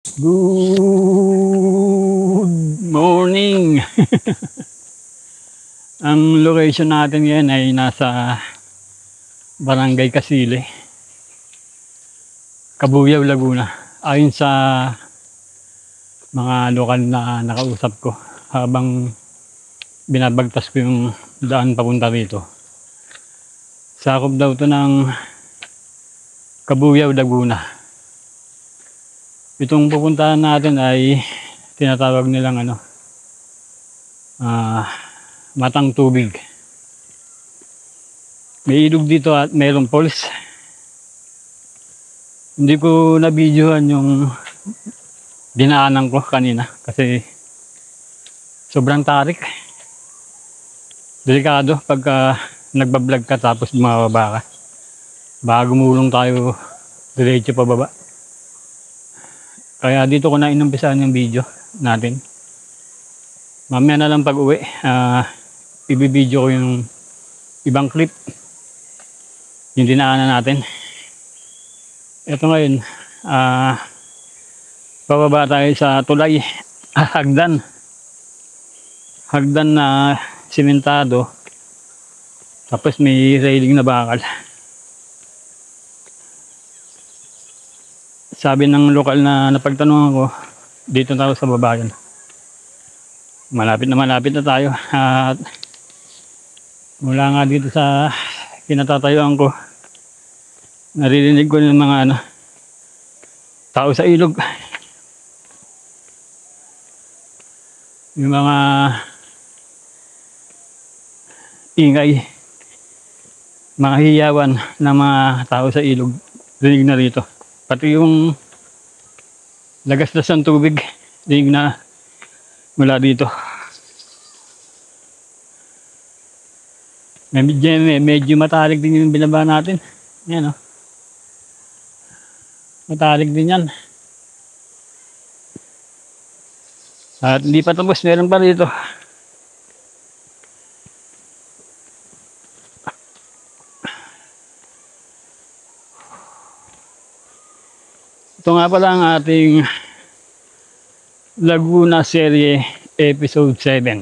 Good morning! Ang location natin ngayon ay nasa Barangay Casile, Cabuyao, Laguna. Ayon sa mga lokal na nakausap ko habang binabagtas ko yung daan papunta rito. Sakop daw to ng Cabuyao, Laguna. Itong pupuntahan natin ay tinatawag nilang Matang Tubig. May ilog dito at mayroong falls. Hindi ko na-videohan yung dinaanan ko kanina kasi sobrang tarik. Delikado pagka nagbablog ka tapos bumababa ka. Baka gumulong tayo diretso pababa. Kaya dito ko na inumpisahan yung video natin. Mamaya na lang pag uwi, ibibideo ko yung ibang clip, yung dinaanan natin. Ito ngayon, pababa tayo sa tulay, hagdan na simentado, tapos may railing na bakal. Sabi ng lokal na napagtanungan ko, dito tayo sa babayan. Malapit na tayo. At mula nga dito sa kinatatayuan ko, naririnig ko ng mga tao sa ilog. Yung mga ingay, mga hiyawan ng mga tao sa ilog, rinig na rito. Pati yung lagasdas ng tubig, dinig na mula dito. Medyo matalik din yung binaba natin. Yan matalik din yan. At hindi pa tapos, meron pa dito. Ito nga pala ang ating Laguna Serie Episode 7.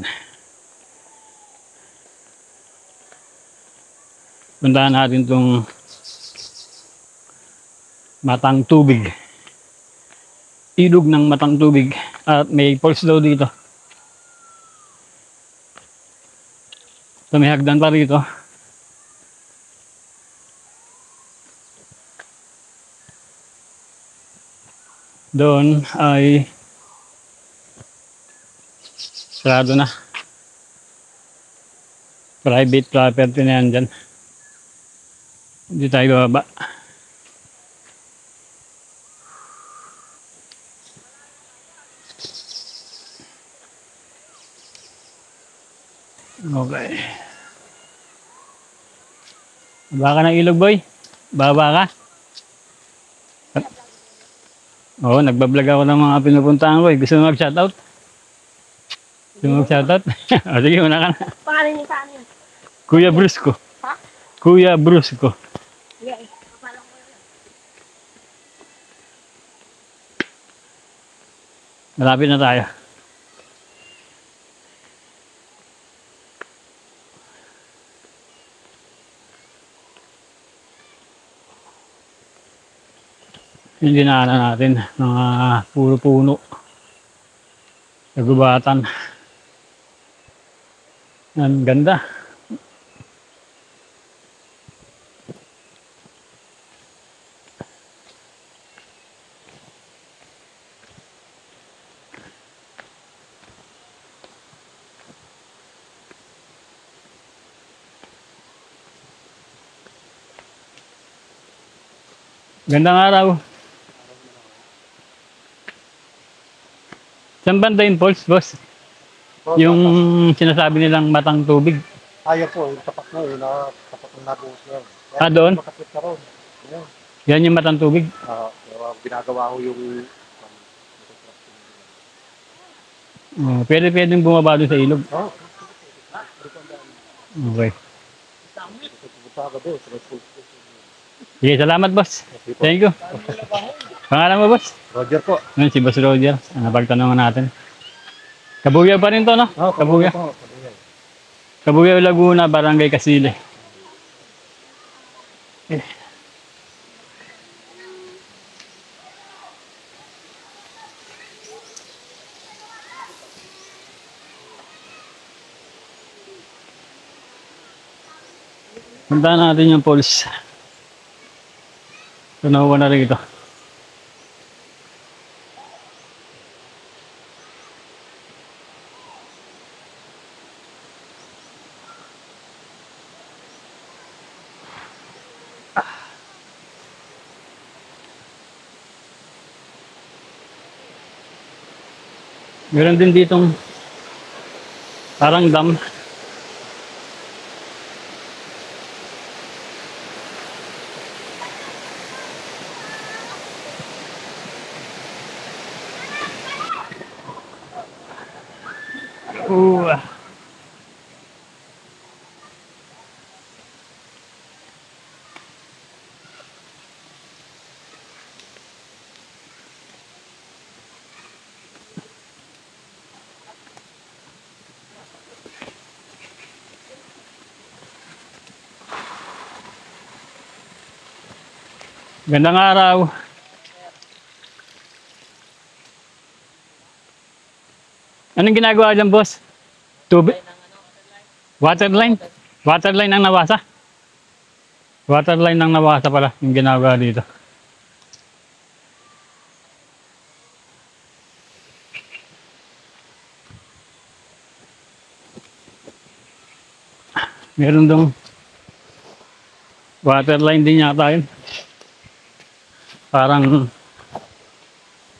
Puntahan natin itong Matang Tubig. Ilog ng Matang Tubig. At may falls daw dito. So may hagdan pa rito. Doon ay sarado na. Private property na yan dyan. Hindi tayo bababa. Okay. Baba ka ng ilog, boy. Baba ka. Oo, nagbablog ako ng mga pinupuntahan ko. Gusto mo mag-shoutout? Gusto mo mag-shoutout? O sige, una ka na. Pangalan niya saan yun? Kuya Brusco. Ha? Kuya Brusco. Yeah, kapalang ko yun. Malapit na tayo. Yung dinaanan natin, mga puro puno. Nagubatan. Ang ganda. Gandang araw. Saan banda yung falls, boss? Yung sinasabi nilang Matang Tubig. Ayaw po, yung tapat na yun, tapat ng nabuhos na yun. Doon? Makapit na ron. Yan. Yan yung Matang Tubig. Ginagawa ko yung... Pwedeng bumaba doon sa ilog. Okay. Sige, salamat boss. Thank you. Pangalan mo boss? Roger po. Ano, si Boss Roger. Napagtanungan natin. Kabugyaw pa rin to, no? Oh, Kabugyaw. po. Kabugyaw. Kabugyaw, Laguna, Barangay Casile. Eh. Puntahan natin yung pulse. Tunawa na rin ito. Meron din ditong parang dam. Uh. Gandang araw. Anong ginagawa dyan, boss? Tubig? Waterline? Waterline ang nawasa? Waterline ang nawasa pala yung ginagawa dito. Meron dong waterline din yata yun. Parang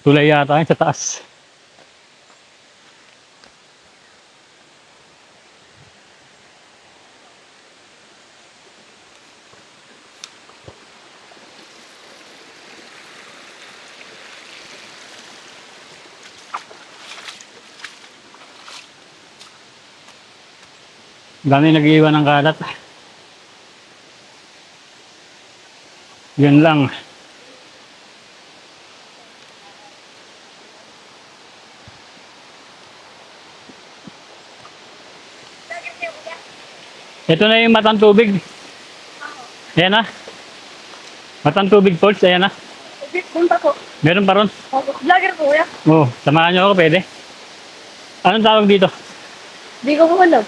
tulay yata yun sa taas. Dami nag-iwan ng kalat. Yun lang. Ito na yung matang tubig. Ayan na. Matang tubig falls, ayan na. Punta po. Meron pa ron. Vlogger po, kuya. Oo, samahan nyo ako, pwede. Anong tawag dito? Di ko po alam.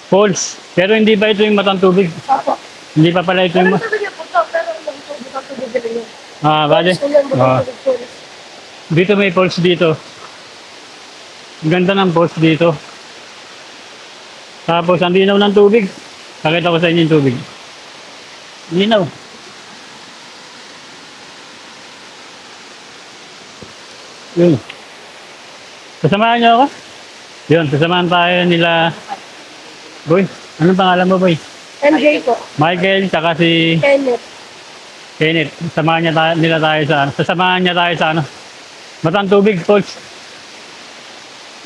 Falls. Pero hindi ba ito yung matang tubig? Opo. Hindi pa pala ito yung... Pero sabi niya po to, pero alam ko, di ba po bibili niyo? Ah, bale. Dito may falls dito. Ang ganda ng falls dito. Tapos, ang linaw ng tubig. Pakita ko sa inyo yung tubig. Linaw. Yun. Sasamahan niyo ako? Yun, sasamahan tayo nila. Boy, anong pangalan mo, boy? MJ po. Michael, saka si Kenneth. Kenneth. Sasamahan niya nila tayo sa ano. Sasamahan niya tayo sa ano. Matang tubig, falls.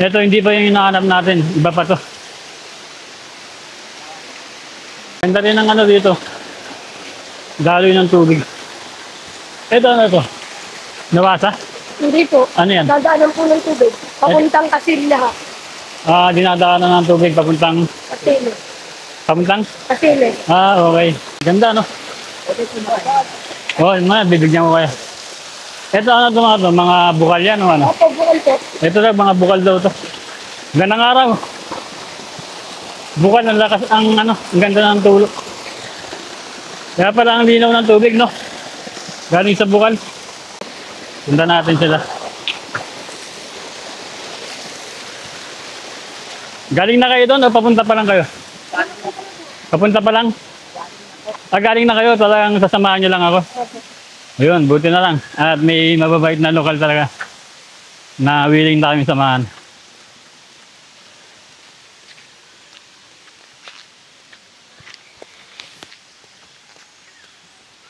Ito, hindi pa yung hinahanap natin. Iba pa to. Ganda rin ang ano dito. Daloy ng tubig. Ito ano to? Nawasa? Hindi po. Ano yan? Dadaanan po ng tubig. Papuntang Kasilya. Ah, dinadaanan ng tubig papuntang... Kasile. Papuntang? Kasile. Ah, okay. Ganda, no? Oo, mga bibigyan ko kaya. Ito ano ito mga to? Mga bukal yan o ano? Opo, bukal po. Ito lang, mga bukal daw to. Gandang araw. Bukal, ang lakas, ang ano, ang ganda ng tulo. Kaya pala ang linaw ng tubig, no? Galing sa bukal. Punta natin sila. Galing na kayo doon o papunta pa lang kayo? Papunta pa lang? Ah, galing na kayo, talagang sasamahan nyo lang ako. Ayun, buti na lang. At may mababait na lokal talaga na willing na kami samahan.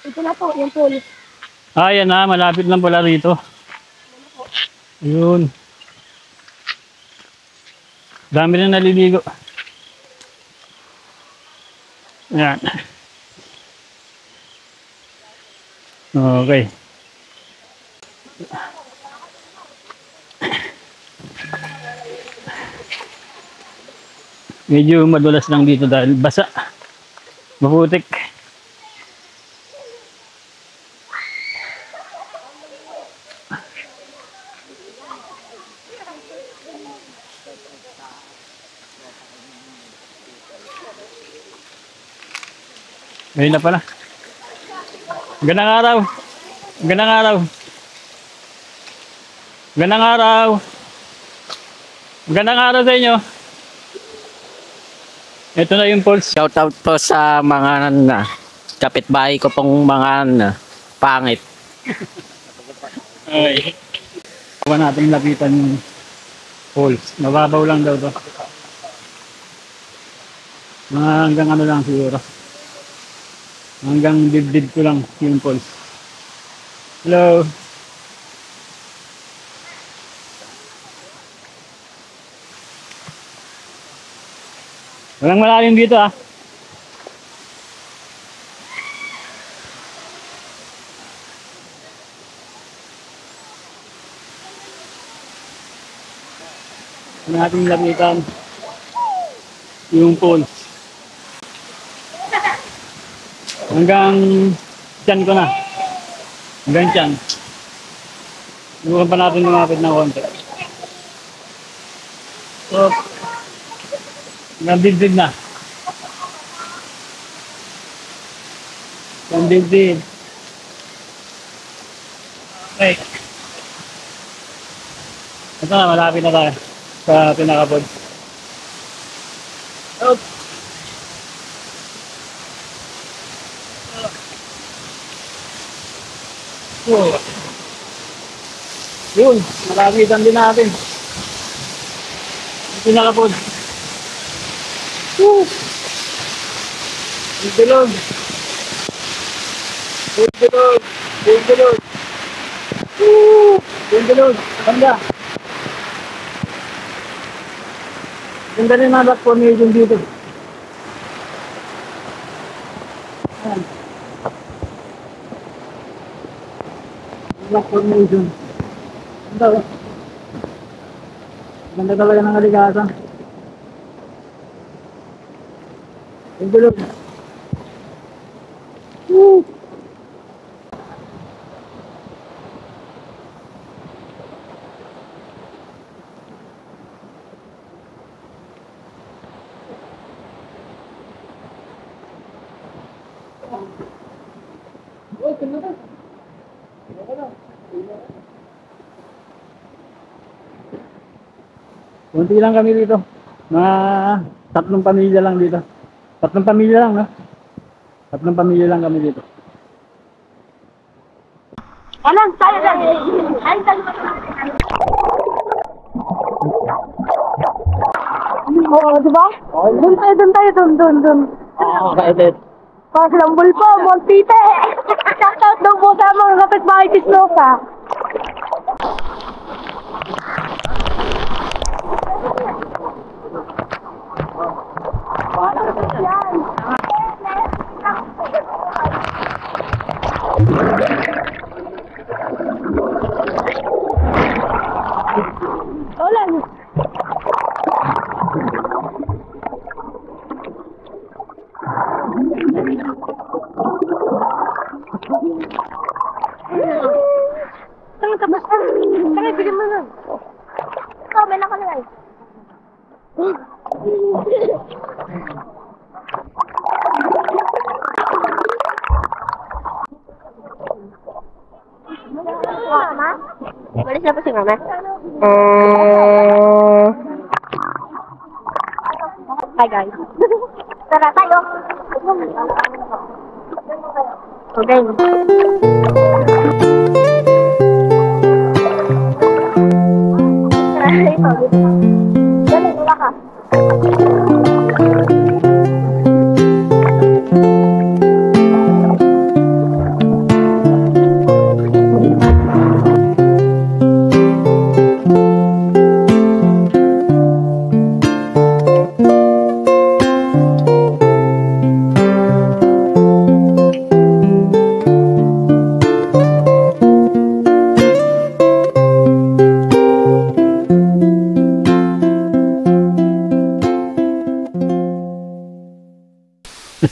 Ito na po, yung pool. Ah, yan na, malapit lang pala rito. Ayun. Dami na naliligo. Yan. Okay. Medyo madulas lang dito dahil basa. Maputik. Ngayon na pala. Gandang araw. Gandang araw. Gandang araw. Gandang araw sa inyo. Ito na yung pulse. Shout out po sa mga kapitbahay ko pong mga pangit. Okay. Huwag natin lapitan yung pulse. Mababaw lang daw to. Mga hanggang ano lang siguro. Hanggang dibdib ko lang yung pulse. Hello. Walang malalim dito ah. Natin lapitan yung pulse. Hanggang tiyan ko na. Hanggang tiyan. Subukan pa natin lumapit ng konti. So, hanggang dibdib na. Hanggang dibdib. Okay. Ito na, malapit na tayo sa pinakapod. Oh. Oh. Yun, malapitan din natin. Yung pinakapod. Woo! Bilog. Bilog. Bilog. Woo! Bilog. Ganda. Ganda rin mga rock formation dito. Ayan. Rock formation. Ganda. Ganda talaga ng aligasa. Bilog. Woo! Kunti lang kami dito. Mga 3 pamilya lang dito. 3 pamilya lang, no? 3 pamilya lang kami dito. Alam, tayo lang. Ay, tayo lang. Oo, diba? Doon tayo, doon. Ka-edit. Paglambol po, Montite. Shoutout daw po sa mga kapitbahay Tisloka. Ulan. Tanga ka ba? Tanga, bigyan mo nun. Comment ako na lang. Mama? Walis na po si Mama? Hi guys. Tara tayo. Okay. Dali, wala ka.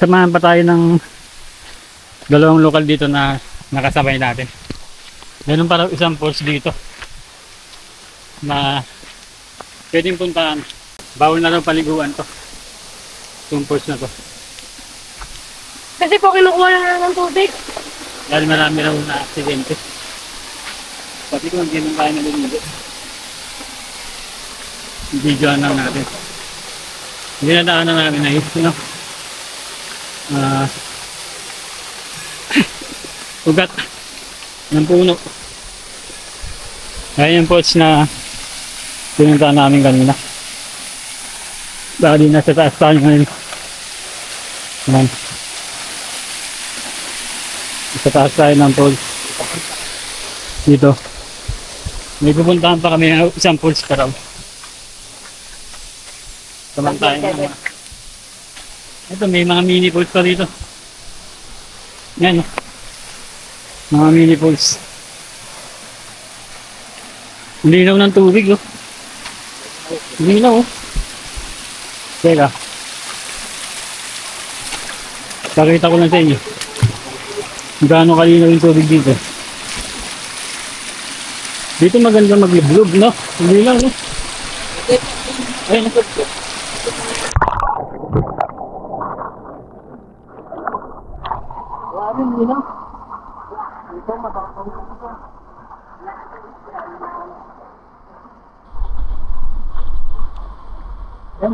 sasamahan pa tayo ng dalawang lokal dito na nakasabay natin. Meron pa raw isang falls dito na pwedeng puntahan. Bawal na raw paliguan to. Itong falls na to. Kasi po kinukuha lang ng tubig. Dahil marami raw na aksidente. Pati kung hindi naman tayo naliligo. Videoan lang natin. Hindi na daanan namin na yun. You know? Ugat ng puno. Ayan yung pots na pinuntahan namin kanina. Bali nasa taas tayo ngayon. Ayan. Sa taas tayo ng pots. Dito. May pupuntahan pa kami ng isang pots pa raw. Saman tayo ng mga. Ito may mga mini pots pa dito. Yan o. Mga mini pools. Linaw ng tubig oh. Linaw oh. Teka. Pakita ko lang sa inyo. Gaano kalinaw yung tubig dito. Dito maganda maglublob no? Hindi lang no? Ayun oh. Grabe linaw. Ito matapang ito. Yan.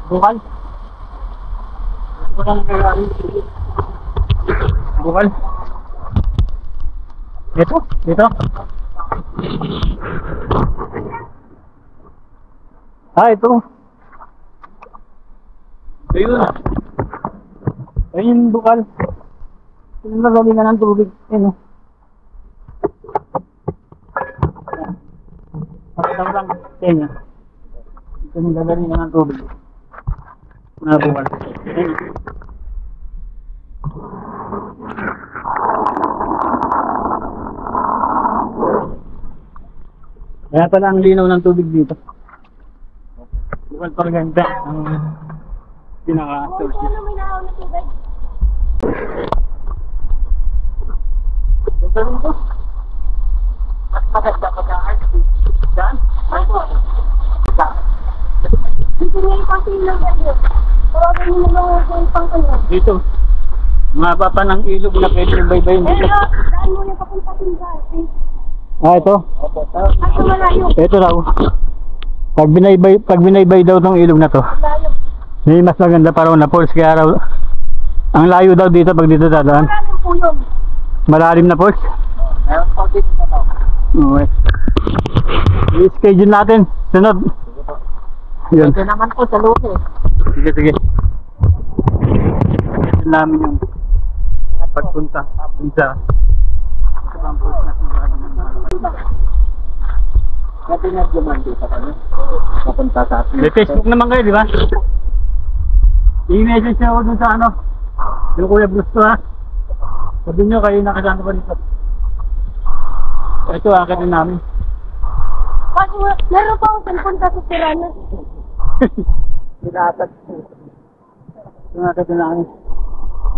Bukal. Bukal ang nangyayari. Bukal. Dito. Dito. Ito. Ayun. Ayun yung bukal. Yung nagalingan ng tubig. Ayun o. Pakita ko lang sa inyo. Ito yung nagalingan ng tubig. Nabukal. Ayun o. Kaya pala ang linaw ng tubig dito. Bukal Parganda ang pinaka-source niya. Ano may nahaw na tubig? Ganda rin ito. Mas maganda pa ka RC. Saan? Ako. Dito nga yung pang ilog kayo. Tawagin mo naman ako yung pang ano. Dito. Mga pa ng ilog na pwede baybayin dito. Pero, daan mo yung papunta tinggal. Ito. Ako malayo. Ito raw. Pag binaybay daw tong ilog na to, Malayo. may mas maganda pa raw na falls. Kaya raw, ang layo daw dito pag dito dadaan. Maraming po yun. Malalim na falls. Meron pa din na tao. Okay. I-schedule natin. Sunod. Yun. Ito naman po sa loob eh. Sige, sige. Schedule namin yung pagpunta dun sa ibang falls na sigurado ng mga. Pwede na naman dito kami. Papunta sa atin. May Facebook naman kayo, di ba? I-message nyo dun sa ano, yung Kuya Gusto ha. Sabi nyo kayo nakasama ko dito. Ito akit din namin. Kasi meron pa akong cellphone sa Tirana. Sinatag. Ito akit din namin.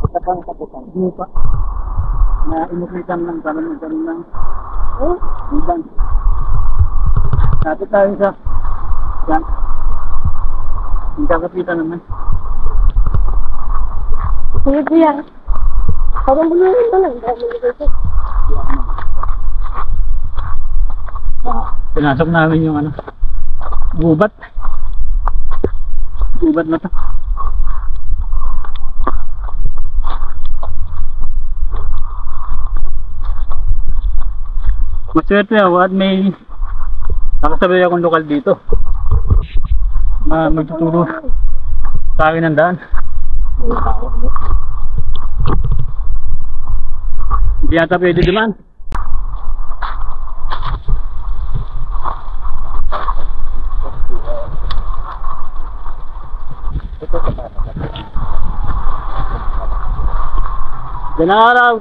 Ito pang kaputan. Lupa. Na inukitan ng tanong lang. Oh, Ibang. Napit tayo sa yan. Yung kakapitan naman. sige ko yan. Parang bulunin ito lang. Dahil maligay ko. Pinasok namin yung ano, gubat. Gubat na to. Maswerte ako at may nakasabay akong lokal dito na magtuturo sa akin ng daan. Hindi yata pwede dumaan. Yan ang araw.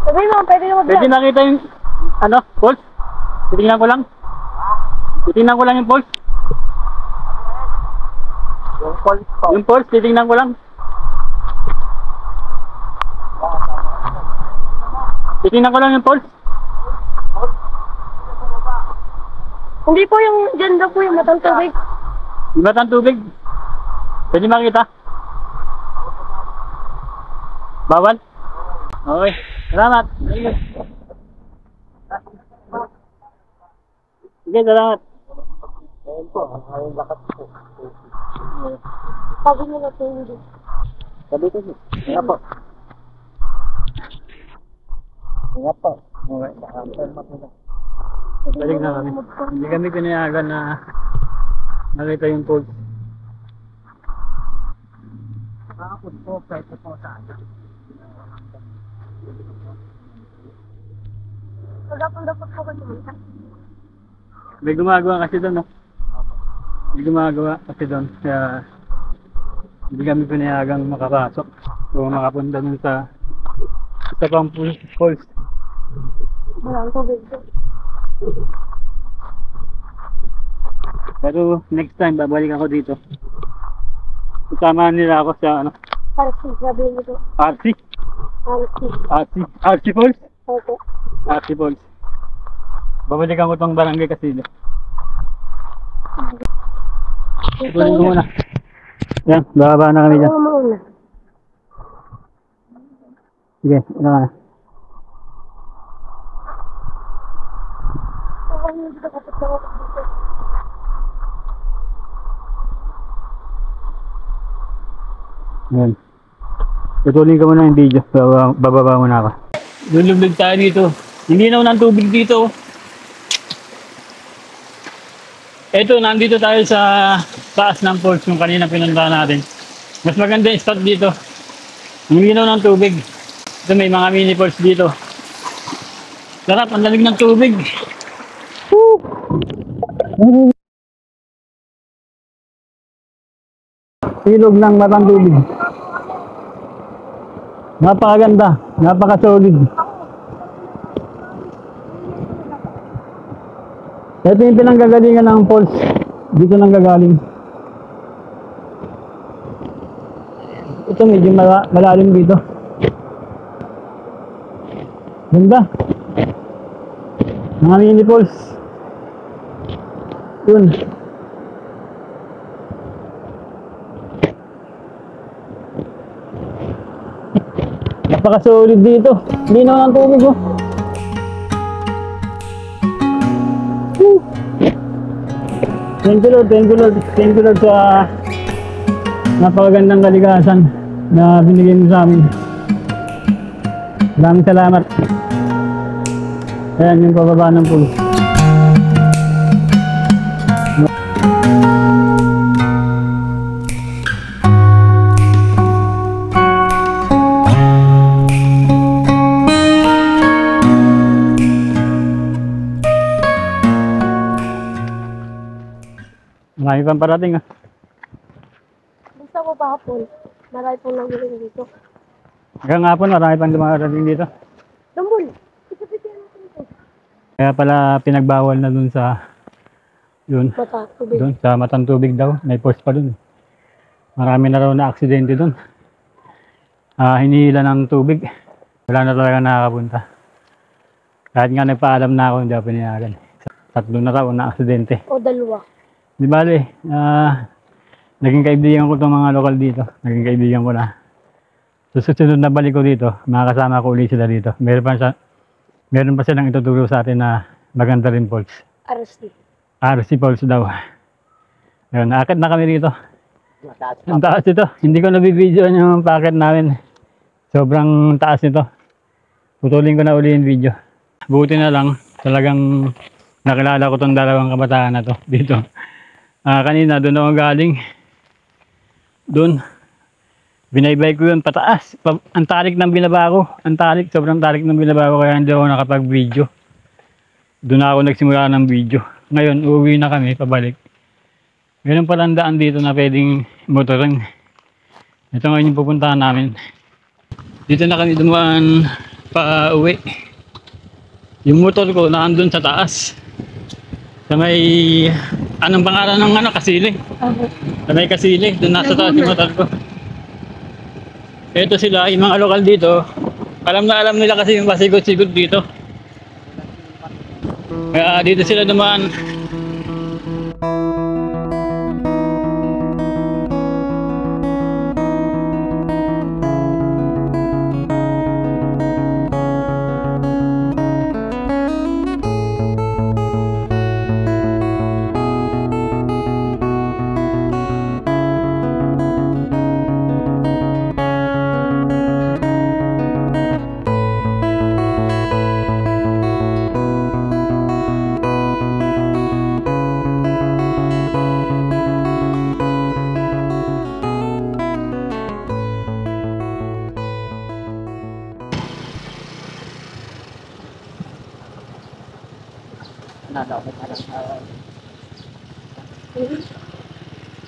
Sabi mo, pwede naman Pwede nakita yung ano, pulse? Titingnan ko lang. Titingnan ko lang yung pulse. Yung pulse po. Yung pulse, titingnan ko lang. Titingnan ko lang yung pulse. Hindi po yung dyan daw po yung matang tubig. Iba ang tubig. Pwede makita? Bawal? Okay. Salamat. Sige, salamat. Ayun po, ang lakas po. Sabi nila po hindi. Sabi ko siya. Nga po. Nga po. Okay, nakakampan mo. Balik na kami. Hindi kami pinayagan na nakita yung pulse. Nakakapun po, pwede po sa akin. Pagkapon dapat po kayo muna. May gumagawa kasi doon, no? May gumagawa kasi doon. Kaya hindi kami pinayagang makapasok. So makapunta dun sa pang pulse. Walang tubig po. Pero next time babalik ako dito. Sasamahan nila ako sa ano, Parsi, sabi niyo po. RC. RC Falls. Opo. RC Falls. Babalikan ko tong barangay kasi. Tuloy ko muna. Yan, bababa na kami dyan. Ano muna? Sige, ito na. Ano yung dito kapit na ako dito? Yan. Tutuloy ko muna yung video. Bababa muna ako. Lulubog tayo dito. Hindi na ng tubig dito. Eto, nandito tayo sa taas ng falls yung kanina pinuntahan natin. Mas maganda yung spot dito. Hindi na ng tubig. Ito may mga mini falls dito. Sarap, ang lamig ng tubig. Silog ng matang tubig. Napakaganda, napaka-solid. Ito yung pinanggagalingan ng falls. Dito nang gagaling. Ito medyo malalim dito. Ganda. Mga mini falls. Yun. Napaka-solid dito. Linaw ng tubig, oh. Thank you Lord, thank you Lord, thank you Lord sa napakagandang kalikasan na binigay mo sa amin. Maraming salamat. Ayan yung pababa ng pool. Marami pang parating, ah. Gusto ko pa hapon. Marami pong nagulong dito. Hanggang hapon marami pang dumarating dito. Dumbol! Ipipitihan natin ito. Kaya pala pinagbawal na dun sa yun, Bata, tubig. dun sa matang tubig daw. May post pa dun. Marami na raw na aksidente dun. Hinihila ng tubig. Wala na talaga nakakapunta. Kahit nga nagpaalam na ako, hindi ako pinayagan. 3 na raw na aksidente. O dalawa. Di bale, naging kaibigan ko itong mga lokal dito. Naging kaibigan ko na. So, susunod na balik ko dito, makakasama ko ulit sila dito. Meron pa silang ituturo sa atin na maganda rin falls. RC. RC Falls daw. Ayun, akit na kami dito. Mataas Ang taas ito. Hindi ko nabibidyoan yung packet namin. Sobrang taas nito. Putulin ko na uli yung video. Buti na lang, talagang nakilala ko tong dalawang kabataan na to dito. Kanina doon ako galing. Doon. Binaybay ko yun pataas. Ang tarik ng binaba ko. Ang tarik, sobrang tarik ng binaba ko kaya hindi ako nakapag-video. Doon ako nagsimula ng video. Ngayon, uuwi na kami, pabalik. Ganun pala ang daan dito na pwedeng motorin. Ito ngayon yung pupuntahan namin. Dito na kami dumaan pa uwi. Yung motor ko naandun sa taas. Sa may, anong pangalan ng ano, Kasili. Sa may Kasili, doon nasa taas yung motor ko. Ito sila, yung mga lokal dito, Alam na alam nila kasi yung pasikot-sikot dito. Kaya dito sila dumaan.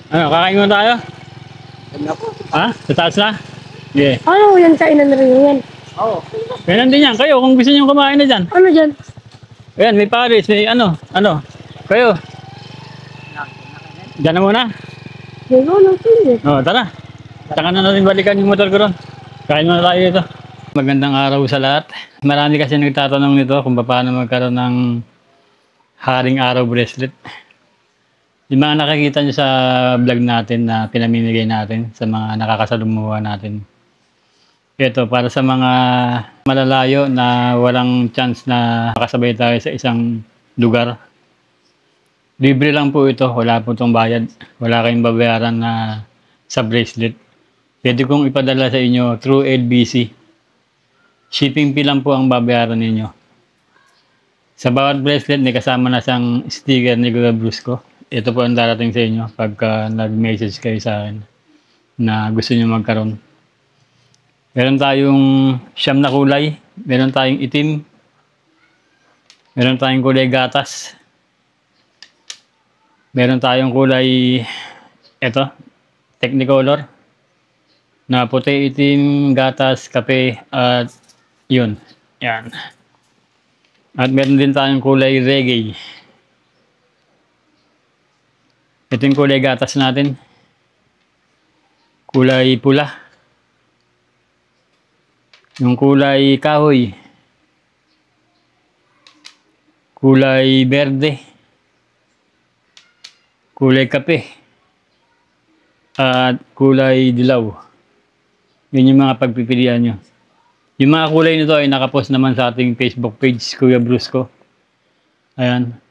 Ano, kakain mo tayo? Ha? Sa taas na? Yeah. Ano yan sa inan rin yan? Oo. Ganun din yan. Kayo, kung gusto nyo kumain na dyan. Ano dyan? Ayan, may Paris, may ano. Kayo. Diyan na muna. Diyan ko lang sila. Oh, tara. Saka na natin balikan yung motor ko ron. Kain muna tayo dito. Magandang araw sa lahat. Marami kasi nagtatanong nito kung paano magkaroon ng haring araw bracelet. Yung mga nakikita nyo sa vlog natin na pinamimigay natin sa mga nakakasalumuha natin. Ito, para sa mga malalayo na walang chance na makasabay tayo sa isang lugar. Libre lang po ito, wala po itong bayad. Wala kayong babayaran na sa bracelet. Pwede kong ipadala sa inyo through LBC. Shipping fee lang po ang babayaran ninyo. Sa bawat bracelet, may kasama na siyang sticker ni Kuya Brusco. Ito po ang darating sa inyo pagka nag-message kayo sa akin na gusto nyo magkaroon. Meron tayong siyam na kulay. Meron tayong itim. Meron tayong kulay gatas. Meron tayong kulay ito, Technicolor. Na puti, itim, gatas, kape, at yun. Yan. At meron din tayong kulay reggae. Ito yung kulay gatas natin. Kulay pula. Yung kulay kahoy. Kulay berde. Kulay kape. At kulay dilaw. Yun yung mga pagpipilian nyo. Yung mga kulay nito ay nakapost naman sa ating Facebook page, Kuya Brusco. Ayan.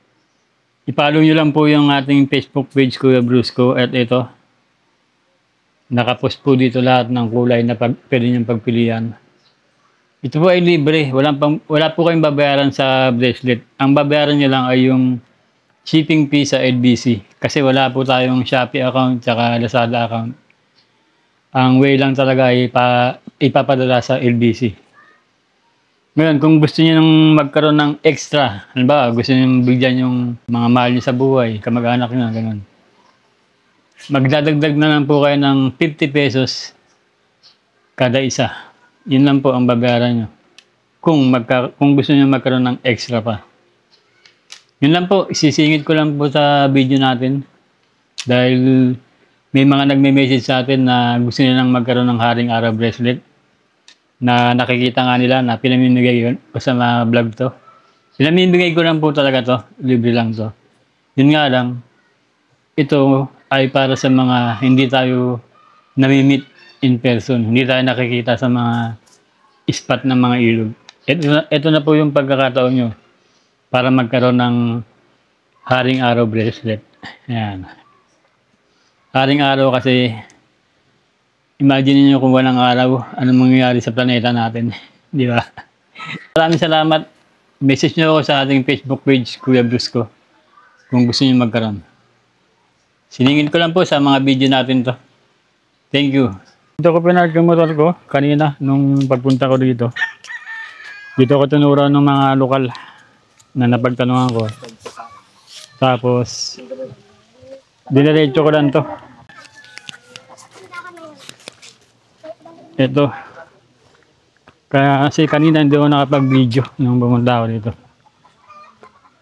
I-follow nyo lang po yung ating Facebook page, Kuya Brusco. At ito, nakapost po dito lahat ng kulay na pwede nyo pagpilian. Ito po ay libre. Wala po kayong babayaran sa bracelet. Ang babayaran nyo lang ay yung shipping fee sa LBC. Kasi wala po tayong Shopee account at Lazada account. Ang way lang talaga ay ipapadala sa LBC. Ngayon, kung gusto niyo nang magkaroon ng extra, halimbawa gusto niyo bigyan yung mga mahal niyo sa buhay, kamag-anak niyo, ganun. Magdadagdag na lang po kayo ng 50 pesos kada isa. Yun lang po ang babayaran niyo. Kung gusto niyo magkaroon ng extra pa. Yun lang po, isisingit ko lang po sa video natin. Dahil may mga nagme-message sa atin na gusto nilang magkaroon ng haring araw bracelet. Na nakikita nga nila na pinamimigay yun o sa mga vlog to. Pinamimigay ko lang po talaga to. Libre lang to. Yun nga lang, ito ay para sa mga hindi tayo nami-meet in person. Hindi tayo nakikita sa mga spot ng mga ilog. Ito na po yung pagkakataon nyo para magkaroon ng haring araw bracelet. Ayan. Haring araw kasi imagine niyo kung walang araw, anong mangyayari sa planeta natin. Di ba? Maraming salamat. Message niyo ako sa ating Facebook page, Kuya Brusco, kung gusto niyo magkaroon. Siningin ko lang po sa mga video natin to. Thank you. Dito ko pinark yung motor ko kanina nung pagpunta ko dito. Dito ko tinura ng mga lokal na napagtanungan ko. Tapos, diniretso ko lang to. Ito. Kasi kanina hindi ako nakapag-video nung pumunta ako dito.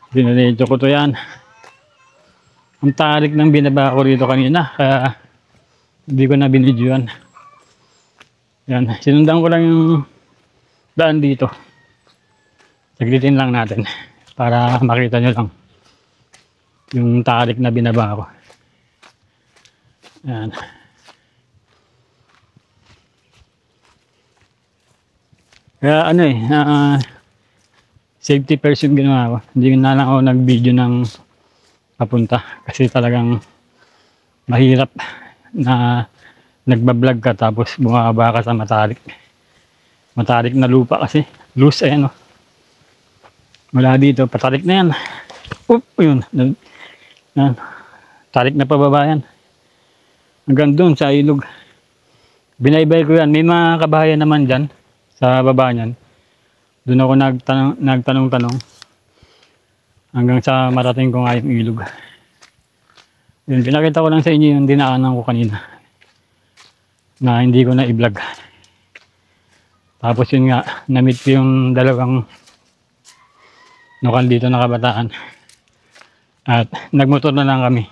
Diniretso ko to yan. Ang tarik ng binaba ko rito kanina. Kaya hindi ko na binidyoan. Yan. Sinundan ko lang yung daan dito. Saglitin lang natin para makita nyo lang yung tarik na binaba ko. Ayan. Kaya ano safety first yung ginawa ko. Hindi na lang ako nag-video ng papunta kasi talagang mahirap na nagbablog ka tapos bumaba ka sa matarik. Matarik na lupa kasi. Loose, ayan o. Mula dito, patarik na yan. Oop, yun. Yan. Tarik na pababa yan. Hanggang doon sa ilog. Binaybay ko yan. May mga kabahayan naman dyan sa baba niyan. Doon ako nagtanong-tanong. Hanggang sa marating ko nga yung ilog. Yun, pinakita ko lang sa inyo yung dinaanan ko kanina. Na hindi ko na i-vlog. Tapos yun nga, na-meet ko yung dalawang lokal dito na kabataan. At nagmotor na lang kami.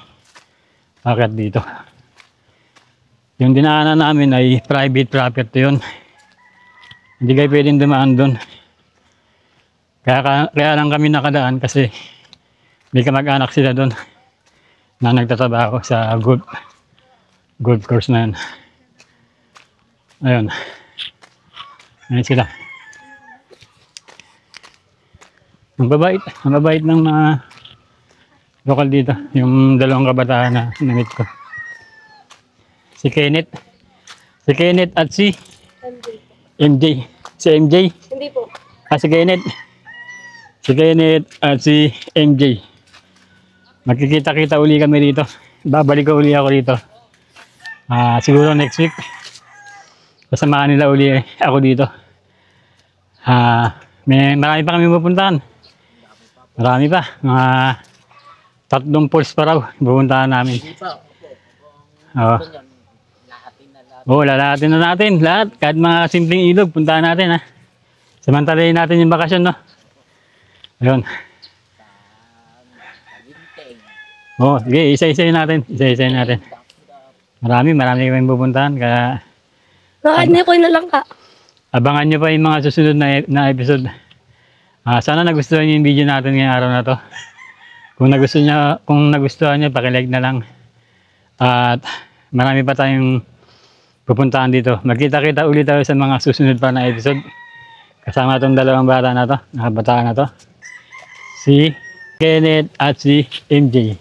Bakit dito? Yung dinaanan namin ay private property yun. Hindi kayo pwedeng dumaan doon. Kaya lang kami nakadaan kasi may kamag-anak sila doon na nagtatrabaho sa golf course na yun. Ayun. Ayun sila. Ang babait ng mga lokal dito. Yung dalawang kabataan na namit ko. Si Kenneth at si MJ. Si MJ? Hindi po. Si Kenneth. Si Kenneth at si MJ. Magkikita-kita uli kami dito. Babalik ko uli ako dito. Siguro next week. Kasamahan nila uli ako dito. Marami pa kami pupuntahan. Marami pa. Mga 3 falls pa raw. Pupuntahan namin. Lalahatin na natin. Lahat. Kahit mga simpleng ilog, puntahan natin. Samantalayin natin yung bakasyon, no? Ayun. Sige, isa-isayin natin. Isa-isayin natin. Marami kami pupuntahan. Kaya Bakit na ko na lang ka? abangan nyo pa yung mga susunod na episode. Sana nagustuhan nyo yung video natin ngayong araw na to. Kung nagustuhan nyo, pakilike na lang. At marami pa tayong pupuntahan dito. Magkita-kita ulit tayo sa mga susunod pa na episode. Kasama itong dalawang bata na to, nakabataan na to. Si Kenneth at si MJ.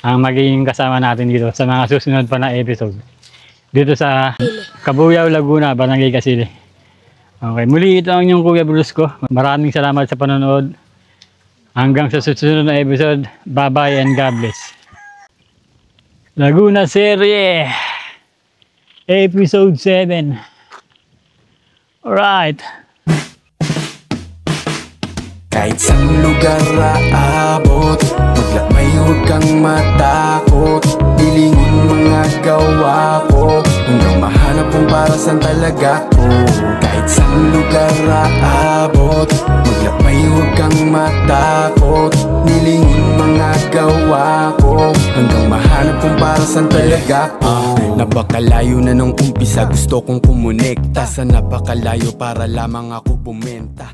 Ang magiging kasama natin dito sa mga susunod pa na episode. Dito sa Cabuyao, Laguna, Barangay Casili. Okay, muli ito ang inyong Kuya Brusco. Maraming salamat sa panonood. Hanggang sa susunod na episode. Bye-bye and God bless. Laguna Serie Episode 7. Alright. Kahit saan lugar aabot, maglakbay huwag kang matakot. Hilingin mga gawa ko, hanggang mahanap kung para saan talaga ko. Kahit saan lugar aabot, maglakbay huwag kang matakot. Hilingin mga gawa ko, hanggang mahanap kung para saan talaga ko. Napakalayo na nung umpisa, gusto kong kumonekta. Sa napakalayo para lamang ako bumenta.